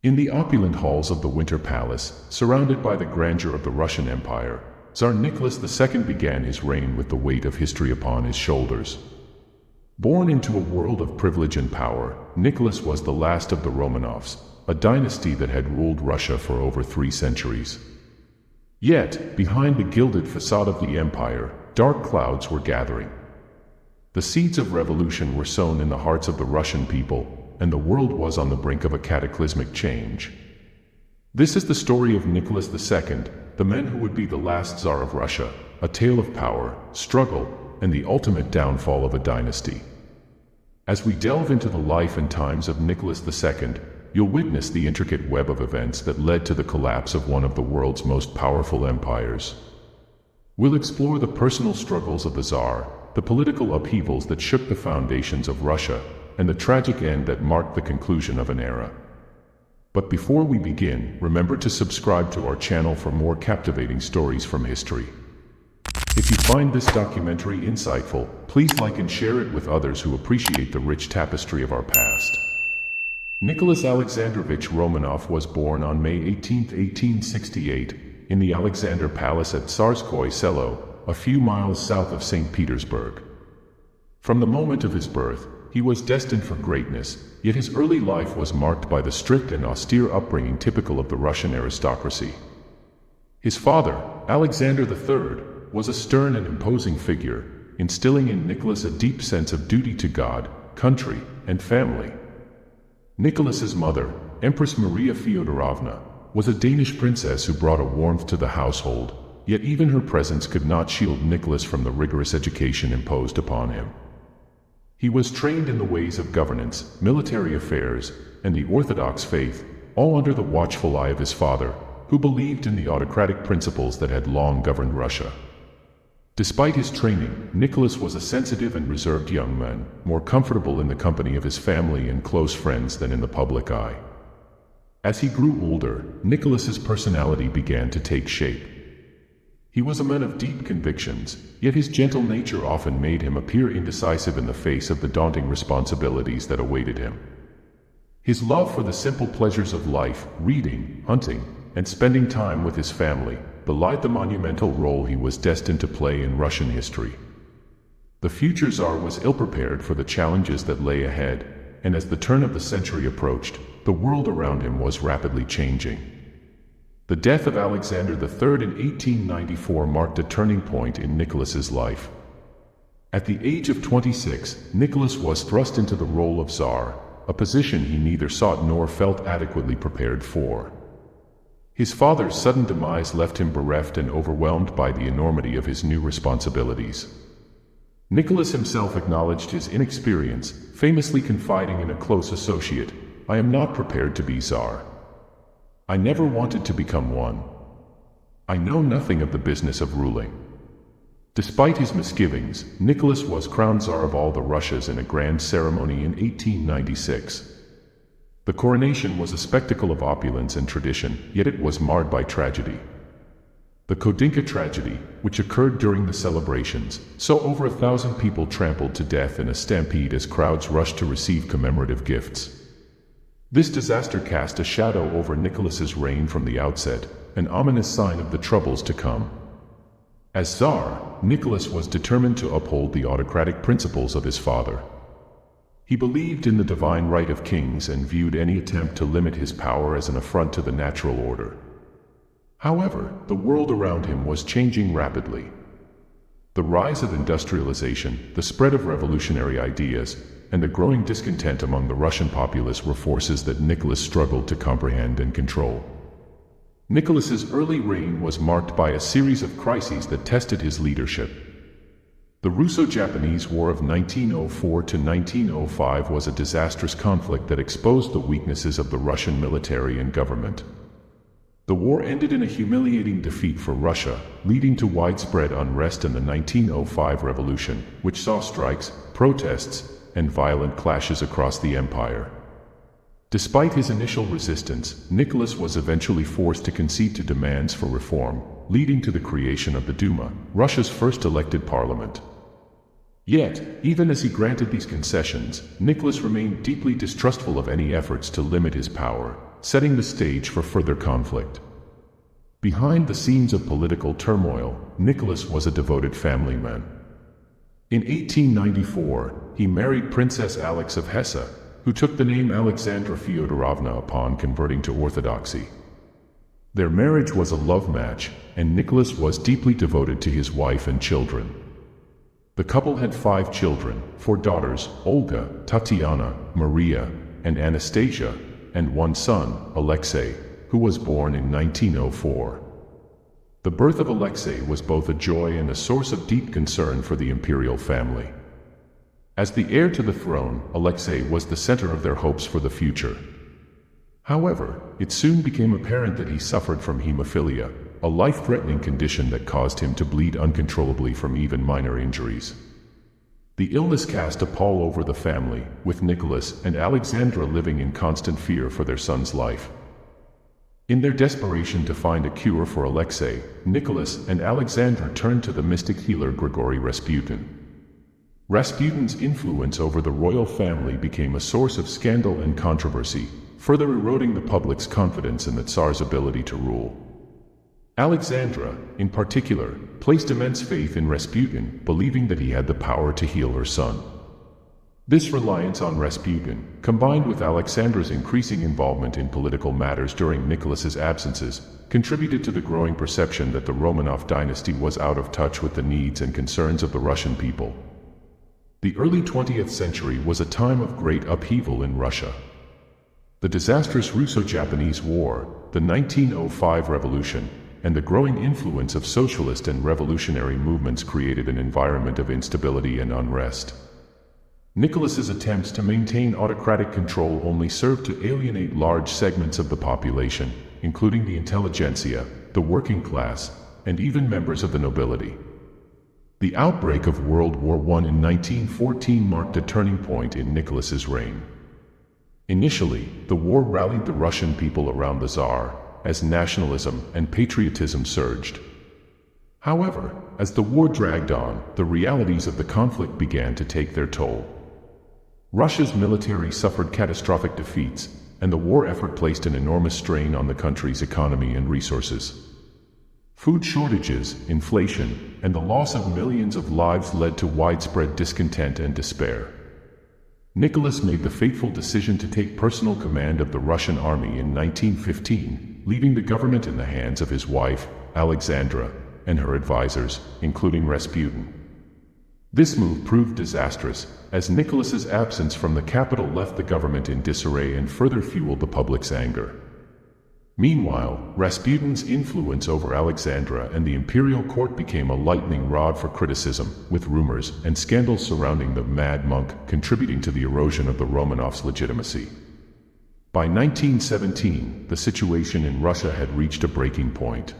In the opulent halls of the Winter Palace, surrounded by the grandeur of the Russian Empire, Tsar Nicholas II began his reign with the weight of history upon his shoulders. Born into a world of privilege and power, Nicholas was the last of the Romanovs, a dynasty that had ruled Russia for over 3 centuries. Yet, behind the gilded facade of the empire, dark clouds were gathering. The seeds of revolution were sown in the hearts of the Russian people, and the world was on the brink of a cataclysmic change. This is the story of Nicholas II, the man who would be the last Tsar of Russia, a tale of power, struggle, and the ultimate downfall of a dynasty. As we delve into the life and times of Nicholas II, you'll witness the intricate web of events that led to the collapse of one of the world's most powerful empires. We'll explore the personal struggles of the Tsar, the political upheavals that shook the foundations of Russia, and the tragic end that marked the conclusion of an era. But before we begin, remember to subscribe to our channel for more captivating stories from history. If you find this documentary insightful, please like and share it with others who appreciate the rich tapestry of our past. Nicholas Alexandrovich Romanov was born on May 18, 1868, in the Alexander Palace at Tsarskoye Selo, a few miles south of St. Petersburg. From the moment of his birth, he was destined for greatness, yet his early life was marked by the strict and austere upbringing typical of the Russian aristocracy. His father, Alexander III, was a stern and imposing figure, instilling in Nicholas a deep sense of duty to God, country, and family. Nicholas's mother, Empress Maria Feodorovna, was a Danish princess who brought a warmth to the household, yet even her presence could not shield Nicholas from the rigorous education imposed upon him. He was trained in the ways of governance, military affairs, and the Orthodox faith, all under the watchful eye of his father, who believed in the autocratic principles that had long governed Russia. Despite his training, Nicholas was a sensitive and reserved young man, more comfortable in the company of his family and close friends than in the public eye. As he grew older, Nicholas's personality began to take shape. He was a man of deep convictions, yet his gentle nature often made him appear indecisive in the face of the daunting responsibilities that awaited him. His love for the simple pleasures of life, reading, hunting, and spending time with his family, belied the monumental role he was destined to play in Russian history. The future Tsar was ill-prepared for the challenges that lay ahead, and as the turn of the century approached, the world around him was rapidly changing. The death of Alexander III in 1894 marked a turning point in Nicholas's life. At the age of 26, Nicholas was thrust into the role of Tsar, a position he neither sought nor felt adequately prepared for. His father's sudden demise left him bereft and overwhelmed by the enormity of his new responsibilities. Nicholas himself acknowledged his inexperience, famously confiding in a close associate, "I am not prepared to be Tsar. I never wanted to become one. I know nothing of the business of ruling." Despite his misgivings, Nicholas was crowned Tsar of all the Russias in a grand ceremony in 1896. The coronation was a spectacle of opulence and tradition, yet it was marred by tragedy. The Kodinka tragedy, which occurred during the celebrations, saw over 1,000 people trampled to death in a stampede as crowds rushed to receive commemorative gifts. This disaster cast a shadow over Nicholas's reign from the outset, an ominous sign of the troubles to come. As Tsar, Nicholas was determined to uphold the autocratic principles of his father. He believed in the divine right of kings and viewed any attempt to limit his power as an affront to the natural order. However, the world around him was changing rapidly. The rise of industrialization, the spread of revolutionary ideas, and the growing discontent among the Russian populace were forces that Nicholas struggled to comprehend and control. Nicholas's early reign was marked by a series of crises that tested his leadership. The Russo-Japanese War of 1904 to 1905 was a disastrous conflict that exposed the weaknesses of the Russian military and government. The war ended in a humiliating defeat for Russia, leading to widespread unrest in the 1905 revolution, which saw strikes, protests, and violent clashes across the empire. Despite his initial resistance, Nicholas was eventually forced to concede to demands for reform, leading to the creation of the Duma, Russia's first elected parliament. Yet, even as he granted these concessions, Nicholas remained deeply distrustful of any efforts to limit his power, setting the stage for further conflict. Behind the scenes of political turmoil, Nicholas was a devoted family man. In 1894, he married Princess Alexe of Hesse, who took the name Alexandra Fyodorovna upon converting to Orthodoxy. Their marriage was a love match, and Nicholas was deeply devoted to his wife and children. The couple had 5 children, 4 daughters, Olga, Tatiana, Maria, and Anastasia, and 1 son, Alexe, who was born in 1904. The birth of Alexe was both a joy and a source of deep concern for the imperial family. As the heir to the throne, Alexe was the center of their hopes for the future. However, it soon became apparent that he suffered from hemophilia, a life-threatening condition that caused him to bleed uncontrollably from even minor injuries. The illness cast a pall over the family, with Nicholas and Alexandra living in constant fear for their son's life. In their desperation to find a cure for Alexe, Nicholas and Alexandra turned to the mystic healer Grigory Rasputin. Rasputin's influence over the royal family became a source of scandal and controversy, further eroding the public's confidence in the Tsar's ability to rule. Alexandra, in particular, placed immense faith in Rasputin, believing that he had the power to heal her son. This reliance on Rasputin, combined with Alexandra's increasing involvement in political matters during Nicholas's absences, contributed to the growing perception that the Romanov dynasty was out of touch with the needs and concerns of the Russian people. The early 20th century was a time of great upheaval in Russia. The disastrous Russo-Japanese War, the 1905 Revolution, and the growing influence of socialist and revolutionary movements created an environment of instability and unrest. Nicholas's attempts to maintain autocratic control only served to alienate large segments of the population, including the intelligentsia, the working class, and even members of the nobility. The outbreak of World War I in 1914 marked a turning point in Nicholas's reign. Initially, the war rallied the Russian people around the Tsar, as nationalism and patriotism surged. However, as the war dragged on, the realities of the conflict began to take their toll. Russia's military suffered catastrophic defeats, and the war effort placed an enormous strain on the country's economy and resources. Food shortages, inflation, and the loss of millions of lives led to widespread discontent and despair. Nicholas made the fateful decision to take personal command of the Russian army in 1915, leaving the government in the hands of his wife, Alexandra, and her advisors, including Rasputin. This move proved disastrous, as Nicholas's absence from the capital left the government in disarray and further fueled the public's anger. Meanwhile, Rasputin's influence over Alexandra and the imperial court became a lightning rod for criticism, with rumors and scandals surrounding the Mad Monk contributing to the erosion of the Romanovs' legitimacy. By 1917, the situation in Russia had reached a breaking point.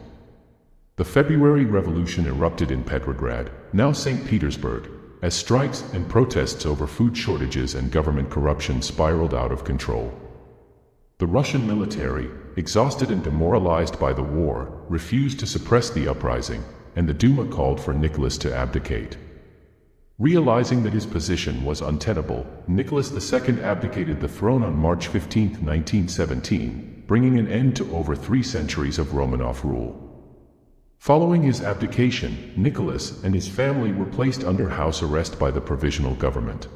The February Revolution erupted in Petrograd, now St. Petersburg, as strikes and protests over food shortages and government corruption spiraled out of control. The Russian military, exhausted and demoralized by the war, refused to suppress the uprising, and the Duma called for Nicholas to abdicate. Realizing that his position was untenable, Nicholas II abdicated the throne on March 15, 1917, bringing an end to over 3 centuries of Romanov rule. Following his abdication, Nicholas and his family were placed under house arrest by the provisional government.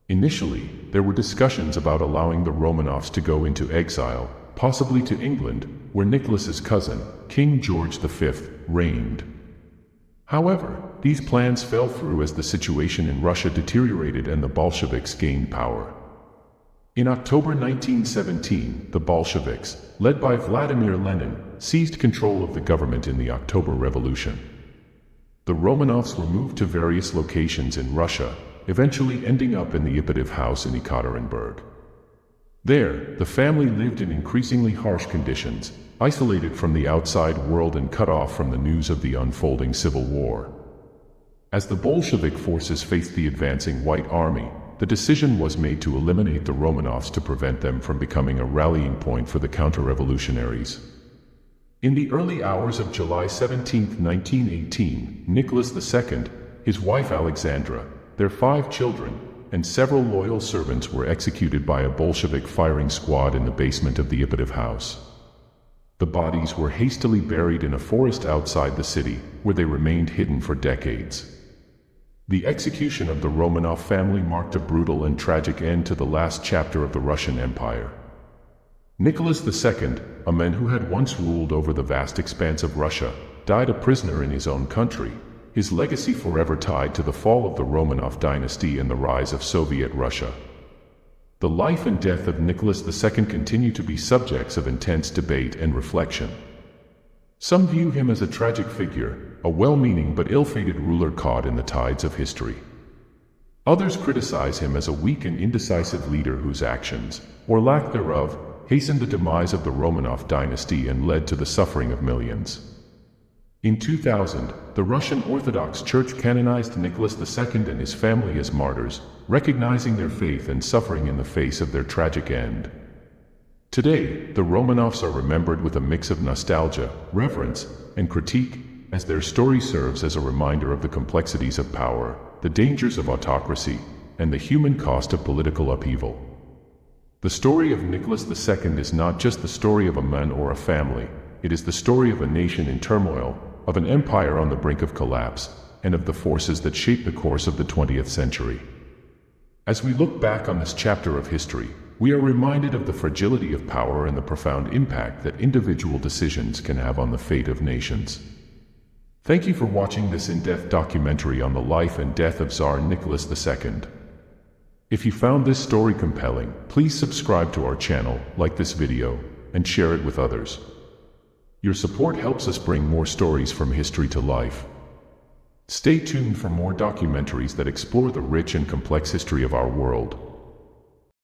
Initially, there were discussions about allowing the Romanovs to go into exile, possibly to England, where Nicholas's cousin, King George V, reigned. However, these plans fell through as the situation in Russia deteriorated and the Bolsheviks gained power. In October 1917, the Bolsheviks, led by Vladimir Lenin, seized control of the government in the October Revolution. The Romanovs were moved to various locations in Russia, eventually ending up in the Ipatiev house in Ekaterinburg. There, the family lived in increasingly harsh conditions, isolated from the outside world and cut off from the news of the unfolding civil war. As the Bolshevik forces faced the advancing White Army, the decision was made to eliminate the Romanovs to prevent them from becoming a rallying point for the counter-revolutionaries. In the early hours of July 17, 1918, Nicholas II, his wife Alexandra, their 5 children, and several loyal servants were executed by a Bolshevik firing squad in the basement of the Ipatov house. The bodies were hastily buried in a forest outside the city, where they remained hidden for decades. The execution of the Romanov family marked a brutal and tragic end to the last chapter of the Russian Empire. Nicholas II, a man who had once ruled over the vast expanse of Russia, died a prisoner in his own country, his legacy forever tied to the fall of the Romanov dynasty and the rise of Soviet Russia. The life and death of Nicholas II continue to be subjects of intense debate and reflection. Some view him as a tragic figure, a well-meaning but ill-fated ruler caught in the tides of history. Others criticize him as a weak and indecisive leader whose actions, or lack thereof, hastened the demise of the Romanov dynasty and led to the suffering of millions. In 2000, the Russian Orthodox Church canonized Nicholas II and his family as martyrs, recognizing their faith and suffering in the face of their tragic end. Today, the Romanovs are remembered with a mix of nostalgia, reverence, and critique, as their story serves as a reminder of the complexities of power, the dangers of autocracy, and the human cost of political upheaval. The story of Nicholas II is not just the story of a man or a family, it is the story of a nation in turmoil, of an empire on the brink of collapse, and of the forces that shape the course of the 20th century. As we look back on this chapter of history, we are reminded of the fragility of power and the profound impact that individual decisions can have on the fate of nations. Thank you for watching this in-depth documentary on the life and death of Tsar Nicholas II. If you found this story compelling, please subscribe to our channel, like this video, and share it with others. Your support helps us bring more stories from history to life. Stay tuned for more documentaries that explore the rich and complex history of our world.